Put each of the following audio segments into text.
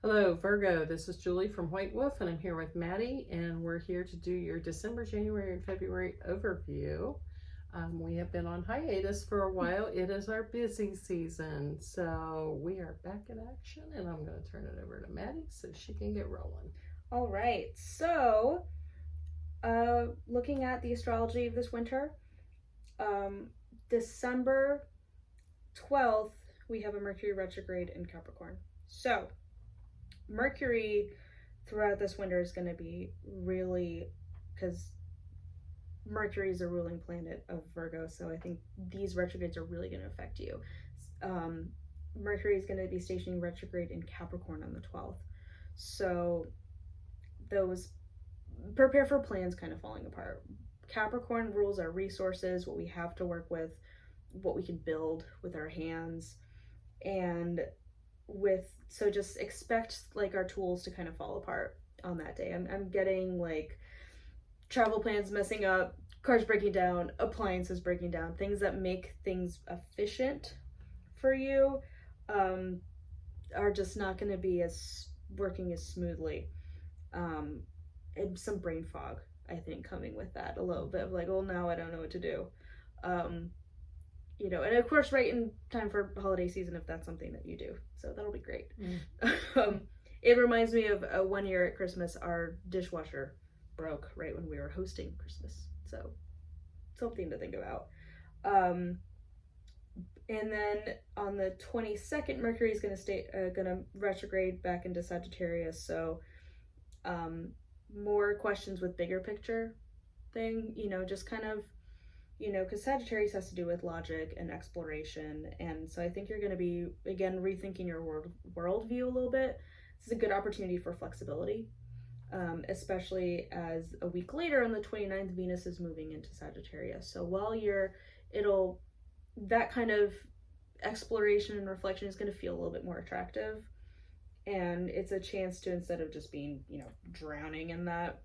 Hello, Virgo. This is Julie from White Wolf, and I'm here with Maddie, and we're here to do your December, January, and February overview. We have been on hiatus for a while. It is our busy season, so we are back in action, and I'm going to turn it over to Maddie so she can get rolling. All right, so looking at the astrology of this winter, December 12th, we have a Mercury retrograde in Capricorn. So Mercury throughout this winter is going to be really, because Mercury is a ruling planet of Virgo, so I think these retrogrades are really going to affect you. Mercury is going to be stationing retrograde in Capricorn on the 12th. So those prepare for plans kind of falling apart. Capricorn rules our resources, what we have to work with, what we can build with our hands, and so just expect like our tools to kind of fall apart on that day. I'm getting like travel plans messing up, cars breaking down, appliances breaking down, things that make things efficient for you are just not going to be as working as smoothly. And some brain fog, I think, coming with that, a little bit of like, oh, now I don't know what to do. And of course, right in time for holiday season, if that's something that you do. So that'll be great. It reminds me of 1 year at Christmas, our dishwasher broke right when we were hosting Christmas. So something to think about. And then on the 22nd, Mercury is going to retrograde back into Sagittarius. So more questions with bigger picture thing, just kind of, because Sagittarius has to do with logic and exploration. And so I think you're going to be, again, rethinking your worldview a little bit. This is a good opportunity for flexibility, especially as a week later on the 29th, Venus is moving into Sagittarius. So while that kind of exploration and reflection is going to feel a little bit more attractive. And it's a chance to, instead of just being, drowning in that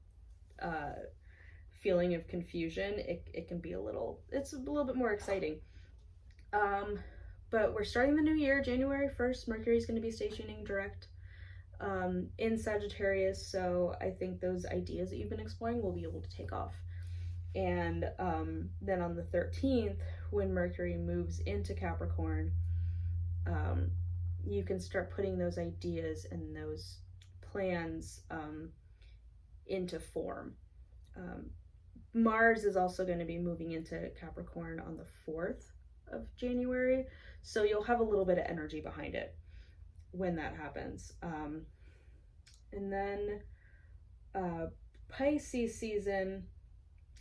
feeling of confusion, it can be it's a little bit more exciting. But we're starting the new year, January 1st. Mercury is going to be stationing direct in Sagittarius. So I think those ideas that you've been exploring will be able to take off. And then on the 13th, when Mercury moves into Capricorn, you can start putting those ideas and those plans into form. Mars is also going to be moving into Capricorn on the 4th of January, so you'll have a little bit of energy behind it when that happens. And then Pisces season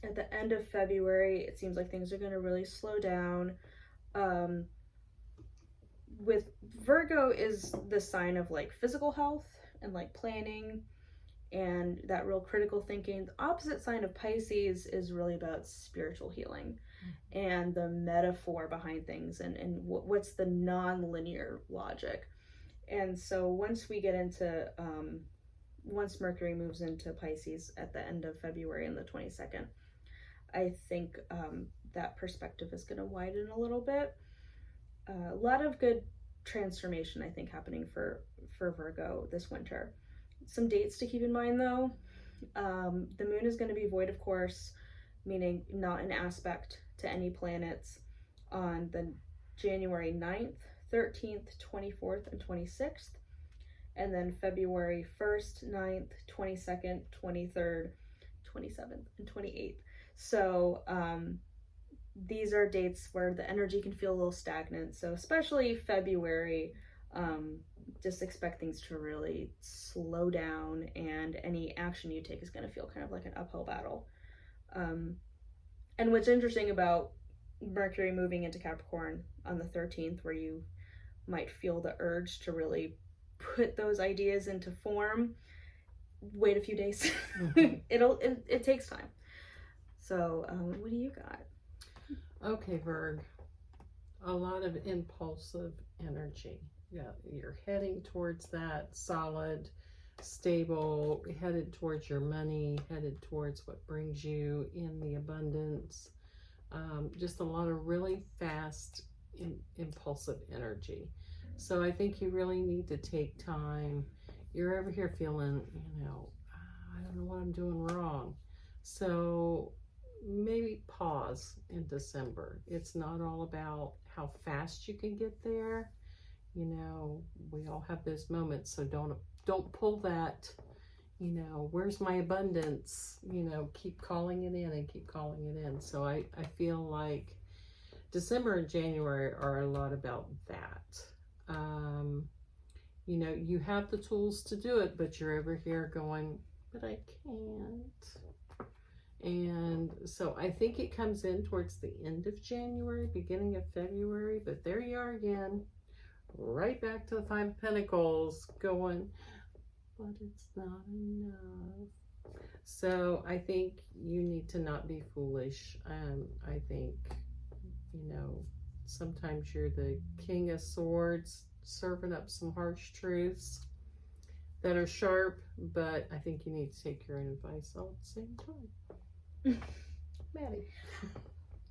at the end of February, it seems like things are going to really slow down. With Virgo is the sign of like physical health and like planning and that real critical thinking. The opposite sign of Pisces is really about spiritual healing and the metaphor behind things and what's the non-linear logic. And so once Mercury moves into Pisces at the end of February on the 22nd, I think that perspective is going to widen a little bit. A lot of good transformation, I think, happening for Virgo this winter. Some dates to keep in mind, though. The moon is going to be void, of course, meaning not an aspect to any planets on the January 9th, 13th, 24th, and 26th. And then February 1st, 9th, 22nd, 23rd, 27th, and 28th. So these are dates where the energy can feel a little stagnant. So especially February, just expect things to really slow down, and any action you take is going to feel kind of like an uphill battle. And what's interesting about Mercury moving into Capricorn on the 13th, where you might feel the urge to really put those ideas into form, wait a few days. Mm-hmm. It takes time. So what do you got? Okay, Virg. A lot of impulsive energy. Yeah, you're heading towards that solid, stable, headed towards your money, headed towards what brings you in the abundance. Just a lot of really fast, impulsive energy. So I think you really need to take time you're over here feeling, I don't know what I'm doing wrong. So maybe pause in December. It's not all about how fast you can get there. We all have those moments, so don't pull that, where's my abundance? Keep calling it in and keep calling it in. So I feel like December and January are a lot about that. You have the tools to do it, but you're over here going, but I can't. And so I think it comes in towards the end of January, beginning of February, but there you are again, right back to the Five of Pentacles, going, but it's not enough. So I think you need to not be foolish. I think, sometimes you're the King of Swords, serving up some harsh truths that are sharp, but I think you need to take your own advice all at the same time. Maddie.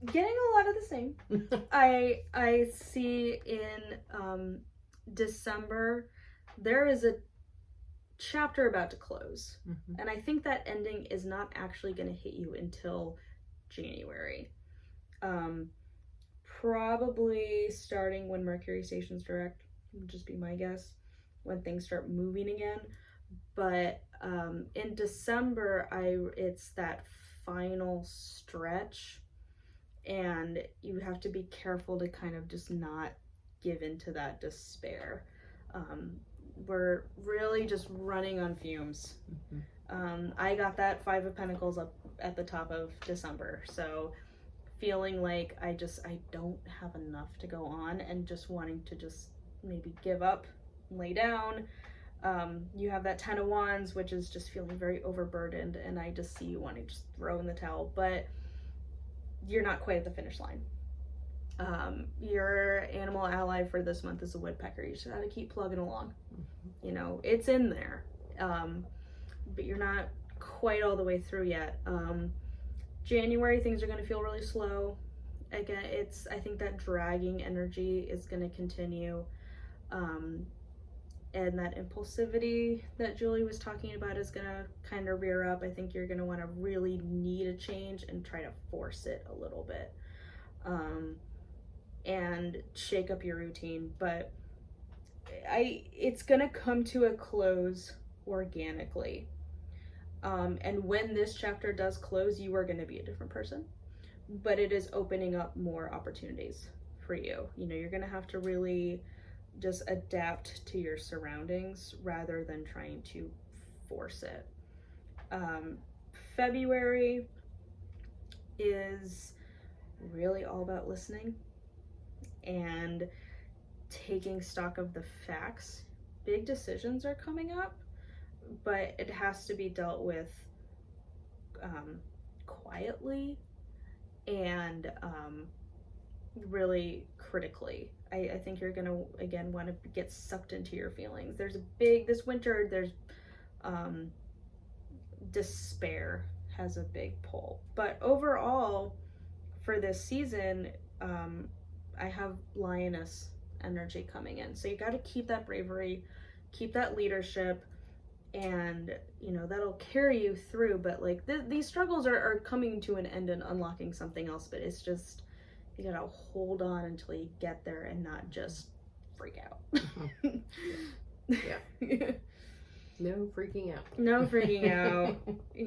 Getting a lot of the same. I see in December there is a chapter about to close, and I think that ending is not actually going to hit you until January. Probably starting when Mercury stations direct, would just be my guess, when things start moving again. But in December, it's that final stretch, and you have to be careful to kind of just not give into that despair. We're really just running on fumes. I got that Five of Pentacles up at the top of December, so feeling like I don't have enough to go on, and just wanting to just maybe give up, lay down. You have that Ten of Wands, which is just feeling very overburdened, and I just see you wanting to just throw in the towel, but you're not quite at the finish line. Your animal ally for this month is a woodpecker. You just gotta keep plugging along. It's in there, but you're not quite all the way through yet. January, things are going to feel really slow. Again, I think that dragging energy is going to continue. And that impulsivity that Julie was talking about is going to kind of rear up. I think you're going to want to really need a change and try to force it a little bit. And shake up your routine. But it's going to come to a close organically. And when this chapter does close, you are going to be a different person, but it is opening up more opportunities for you. You're going to have to really just adapt to your surroundings rather than trying to force it. February is really all about listening and taking stock of the facts. Big decisions are coming up, but it has to be dealt with quietly and really critically. I think you're gonna again want to get sucked into your feelings. This winter there's despair has a big pull, but overall for this season I have lioness energy coming in, so you got to keep that bravery, keep that leadership, and that'll carry you through. But like these struggles are coming to an end and unlocking something else, but it's just you gotta hold on until you get there and not just freak out. Yeah. No freaking out. No freaking out.